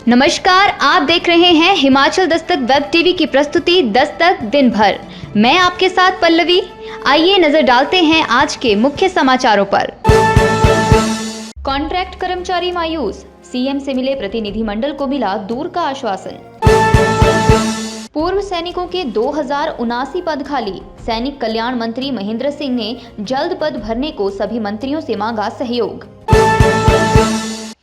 नमस्कार, आप देख रहे हैं हिमाचल दस्तक वेब टीवी की प्रस्तुति दस्तक दिन भर। मैं आपके साथ पल्लवी। आइए नजर डालते हैं आज के मुख्य समाचारों पर। कॉन्ट्रैक्ट कर्मचारी मायूस, सीएम से मिले प्रतिनिधिमंडल को मिला दूर का आश्वासन। पूर्व सैनिकों के 2079 पद खाली, सैनिक कल्याण मंत्री महेंद्र सिंह ने जल्द पद भरने को सभी मंत्रियों से मांगा सहयोग।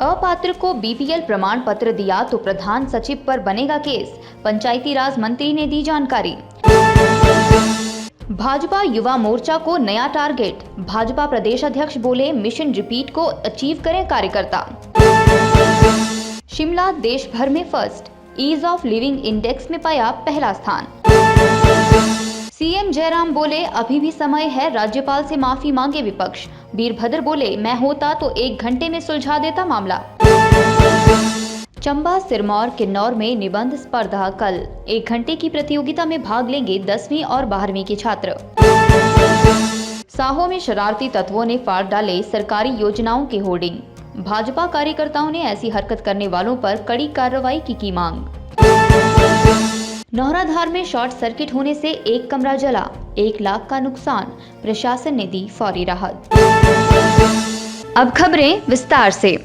अपात्र को बीपीएल प्रमाण पत्र दिया तो प्रधान सचिव पर बनेगा केस, पंचायती राज मंत्री ने दी जानकारी। भाजपा युवा मोर्चा को नया टारगेट, भाजपा प्रदेश अध्यक्ष बोले मिशन रिपीट को अचीव करें कार्यकर्ता। शिमला देश भर में first, ease of living index में पाया पहला स्थान। सीएम जयराम बोले अभी भी समय है, राज्यपाल से माफी मांगे विपक्ष। वीरभद्र बोले मैं होता तो 1 घंटे में सुलझा देता मामला। चंबा, सिरमौर, किन्नौर में निबंध स्पर्धा कल। 1 घंटे की प्रतियोगिता में भाग लेंगे 10वीं और 12वीं के छात्र। साहो में शरारती तत्वों ने फाड़ डाले सरकारी योजनाओं के होर्डिंग, भाजपा कार्यकर्ताओं ने ऐसी हरकत करने वालों पर कड़ी कार्रवाई की मांग। नौराधार में शॉर्ट सर्किट होने से 1 कमरा जला, 1 लाख का नुकसान, प्रशासन ने दी फौरी राहत। अब खबरें विस्तार से।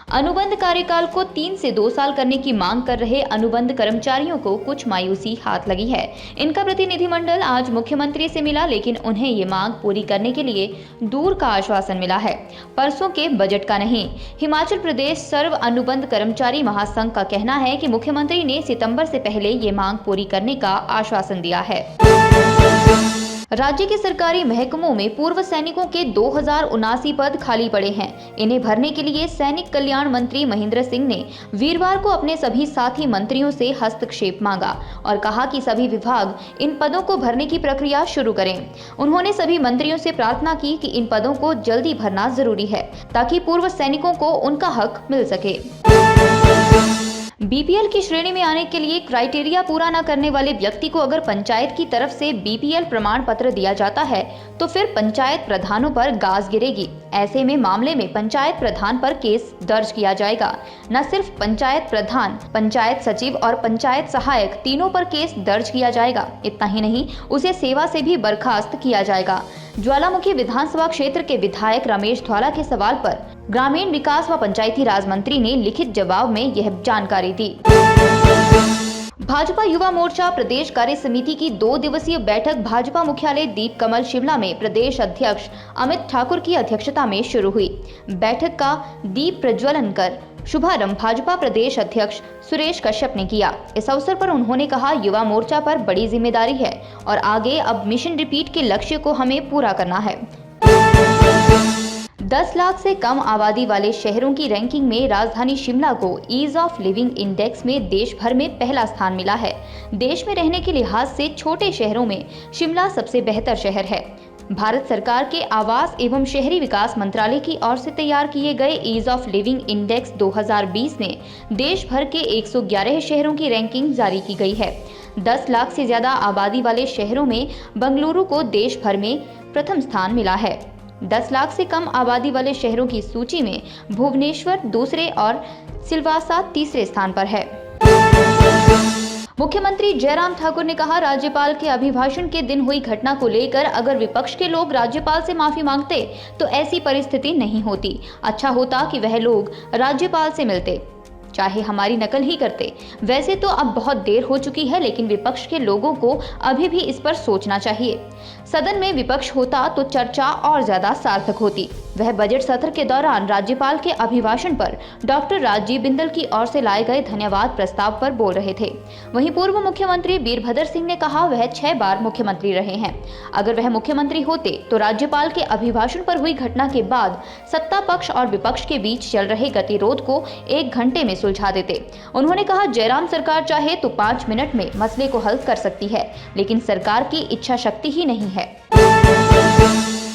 अनुबंध कार्यकाल को 3 से 2 साल करने की मांग कर रहे अनुबंध कर्मचारियों को कुछ मायूसी हाथ लगी है। इनका प्रतिनिधिमंडल आज मुख्यमंत्री से मिला, लेकिन उन्हें ये मांग पूरी करने के लिए दूर का आश्वासन मिला है, परसों के बजट का नहीं। हिमाचल प्रदेश सर्व अनुबंध कर्मचारी महासंघ का कहना है कि मुख्यमंत्री ने सितंबर से पहले ये मांग पूरी करने का आश्वासन दिया है। राज्य के सरकारी महकमों में पूर्व सैनिकों के 2079 पद खाली पड़े हैं। इन्हें भरने के लिए सैनिक कल्याण मंत्री महेंद्र सिंह ने वीरवार को अपने सभी साथी मंत्रियों से हस्तक्षेप मांगा और कहा कि सभी विभाग इन पदों को भरने की प्रक्रिया शुरू करें। उन्होंने सभी मंत्रियों से प्रार्थना की कि इन पदों को जल्दी भरना जरूरी है ताकि पूर्व सैनिकों को उनका हक मिल सके। बीपीएल की श्रेणी में आने के लिए क्राइटेरिया पूरा न करने वाले व्यक्ति को अगर पंचायत की तरफ से बीपीएल प्रमाण पत्र दिया जाता है तो फिर पंचायत प्रधानों पर गाज गिरेगी। ऐसे में मामले में पंचायत प्रधान पर केस दर्ज किया जाएगा। न सिर्फ पंचायत प्रधान, पंचायत सचिव और पंचायत सहायक तीनों पर केस दर्ज किया जाएगा। इतना ही नहीं, उसे सेवा से भी बर्खास्त किया जाएगा। ज्वालामुखी विधानसभा क्षेत्र के विधायक रमेश धौला के सवाल पर ग्रामीण विकास व पंचायती राज मंत्री ने लिखित जवाब में यह जानकारी दी। भाजपा युवा मोर्चा प्रदेश कार्य समिति की 2 दिवसीय बैठक भाजपा मुख्यालय दीप कमल शिमला में प्रदेश अध्यक्ष अमित ठाकुर की अध्यक्षता में शुरू हुई। बैठक का दीप प्रज्वलन कर शुभारंभ भाजपा प्रदेश अध्यक्ष सुरेश कश्यप ने किया। इस अवसर पर उन्होंने कहा युवा मोर्चा पर बड़ी जिम्मेदारी है और आगे अब मिशन रिपीट के लक्ष्य को हमें पूरा करना है। 10 लाख से कम आबादी वाले शहरों की रैंकिंग में राजधानी शिमला को ईज ऑफ लिविंग इंडेक्स में देश भर में पहला स्थान मिला है। देश में रहने के लिहाज से छोटे शहरों में शिमला सबसे बेहतर शहर है। भारत सरकार के आवास एवं शहरी विकास मंत्रालय की ओर से तैयार किए गए ईज ऑफ लिविंग इंडेक्स 2020 में देश भर के 111 शहरों की रैंकिंग जारी की गई है। 10 लाख से ज्यादा आबादी वाले शहरों में बेंगलुरु को देश भर में प्रथम स्थान मिला है। 10 लाख से कम आबादी वाले शहरों की सूची में भुवनेश्वर दूसरे और सिलवासा तीसरे स्थान पर है। मुख्यमंत्री जयराम ठाकुर ने कहा राज्यपाल के अभिभाषण के दिन हुई घटना को लेकर अगर विपक्ष के लोग राज्यपाल से माफी मांगते तो ऐसी परिस्थिति नहीं होती। अच्छा होता कि वह लोग राज्यपाल से मिलते, चाहे हमारी नकल ही करते। वैसे तो अब बहुत देर हो चुकी है, लेकिन विपक्ष के लोगों को अभी भी इस पर सोचना चाहिए। सदन में विपक्ष होता तो चर्चा और ज्यादा सार्थक होती। वह बजट सत्र के दौरान राज्यपाल के अभिभाषण पर डॉक्टर राजीव बिंदल की ओर से लाए गए धन्यवाद प्रस्ताव पर बोल रहे थे। वहीं पूर्व मुख्यमंत्री वीरभद्र सिंह ने कहा वह 6 बार मुख्यमंत्री रहे हैं। अगर वह मुख्यमंत्री होते तो राज्यपाल के अभिभाषण पर हुई घटना के बाद सत्ता पक्ष और विपक्ष के बीच चल रहे गतिरोध को 1 घंटे में सुलझा देते। उन्होंने कहा जयराम सरकार चाहे तो 5 मिनट में मसले को हल कर सकती है, लेकिन सरकार की इच्छा शक्ति ही नहीं है।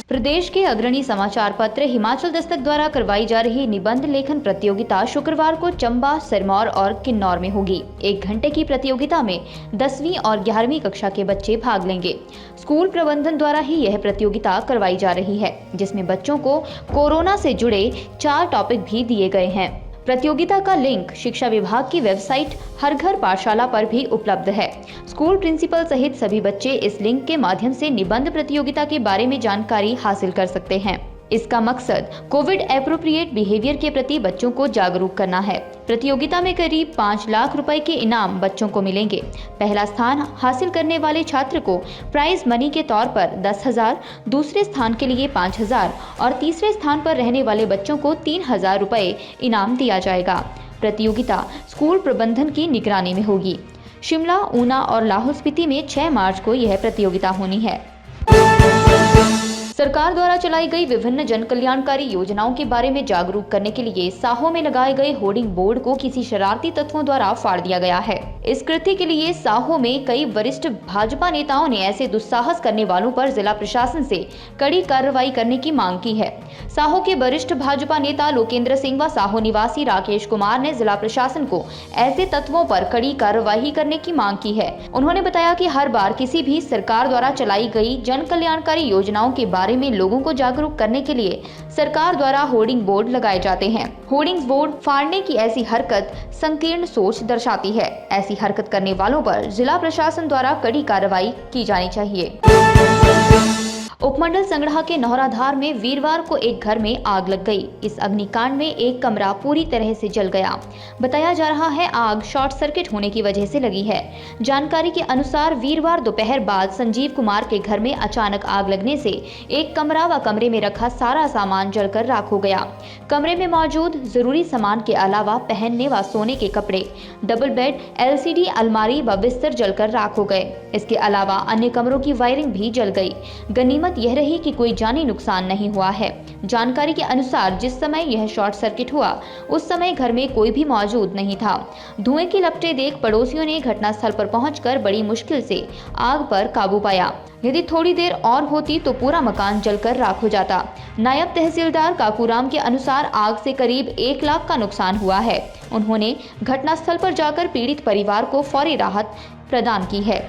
प्रदेश के अग्रणी समाचार पत्र हिमाचल दस्तक द्वारा करवाई जा रही निबंध लेखन प्रतियोगिता शुक्रवार को चंबा, सिरमौर और किन्नौर में होगी। 1 घंटे की प्रतियोगिता में 10वीं और 11वीं कक्षा के बच्चे भाग लेंगे। स्कूल प्रबंधन द्वारा ही यह प्रतियोगिता करवाई जा रही है, जिसमें बच्चों को कोरोना से जुड़े 4 टॉपिक भी दिए गए हैं। प्रतियोगिता का लिंक शिक्षा विभाग की वेबसाइट हर घर पाठशाला पर भी उपलब्ध है। स्कूल प्रिंसिपल सहित सभी बच्चे इस लिंक के माध्यम से निबंध प्रतियोगिता के बारे में जानकारी हासिल कर सकते हैं। इसका मकसद कोविड एप्रोप्रिएट बिहेवियर के प्रति बच्चों को जागरूक करना है। प्रतियोगिता में करीब 5 लाख रुपए के इनाम बच्चों को मिलेंगे। पहला स्थान हासिल करने वाले छात्र को प्राइज मनी के तौर पर 10,000, दूसरे स्थान के लिए 5,000 और तीसरे स्थान पर रहने वाले बच्चों को 3,000 रुपए इनाम दिया जाएगा। प्रतियोगिता स्कूल प्रबंधन की निगरानी में होगी। शिमला, ऊना और लाहौल स्पीति में 6 मार्च को यह प्रतियोगिता होनी है। सरकार द्वारा चलाई गई विभिन्न जन कल्याणकारी योजनाओं के बारे में जागरूक करने के लिए साहो में लगाए गए होर्डिंग बोर्ड को किसी शरारती तत्वों द्वारा फाड़ दिया गया है। इस कृत्य के लिए साहो में कई वरिष्ठ भाजपा नेताओं ने ऐसे दुस्साहस करने वालों पर जिला प्रशासन से कड़ी कार्रवाई करने की मांग की है। साहो के वरिष्ठ भाजपा नेता लोकेंद्र सिंह व साहो निवासी राकेश कुमार ने जिला प्रशासन को ऐसे तत्वों पर कड़ी कार्रवाई करने की मांग की है। उन्होंने बताया कि हर बार किसी भी सरकार द्वारा चलाई गई जन कल्याणकारी योजनाओं के बारे में लोगों को जागरूक करने के लिए सरकार द्वारा होर्डिंग बोर्ड लगाए जाते हैं। होर्डिंग बोर्ड फाड़ने की ऐसी हरकत संकीर्ण सोच दर्शाती है। ऐसी हरकत करने वालों पर जिला प्रशासन द्वारा कड़ी कार्रवाई की जानी चाहिए। उपमंडल संगड़ा के नौराधार में वीरवार को एक घर में आग लग गई। इस अग्निकांड में एक कमरा पूरी तरह से जल गया। बताया जा रहा है आग शॉर्ट सर्किट होने की वजह से लगी है। जानकारी के अनुसार वीरवार दोपहर बाद संजीव कुमार के घर में अचानक आग लगने से एक कमरा व कमरे में रखा सारा सामान जलकर राख हो गया। कमरे में मौजूद जरूरी सामान के अलावा पहनने व सोने के कपड़े, डबल बेड, LCD अलमारी व बिस्तर जलकर राख हो गए। इसके अलावा अन्य कमरों की वायरिंग भी जल गई। गनीमत यह रही कि कोई जानी नुकसान नहीं हुआ है। जानकारी के अनुसार जिस समय यह शॉर्ट सर्किट हुआ उस समय घर में कोई भी मौजूद नहीं था। धुएं की लपटें देख पड़ोसियों ने घटनास्थल पर पहुंचकर बड़ी मुश्किल से आग पर काबू पाया। यदि थोड़ी देर और होती तो पूरा मकान जलकर राख हो जाता। नायब तहसीलदार काकूराम के अनुसार आग से करीब 1 लाख का नुकसान हुआ है। उन्होंने घटनास्थल पर जाकर पीड़ित परिवार को फौरी राहत प्रदान की है।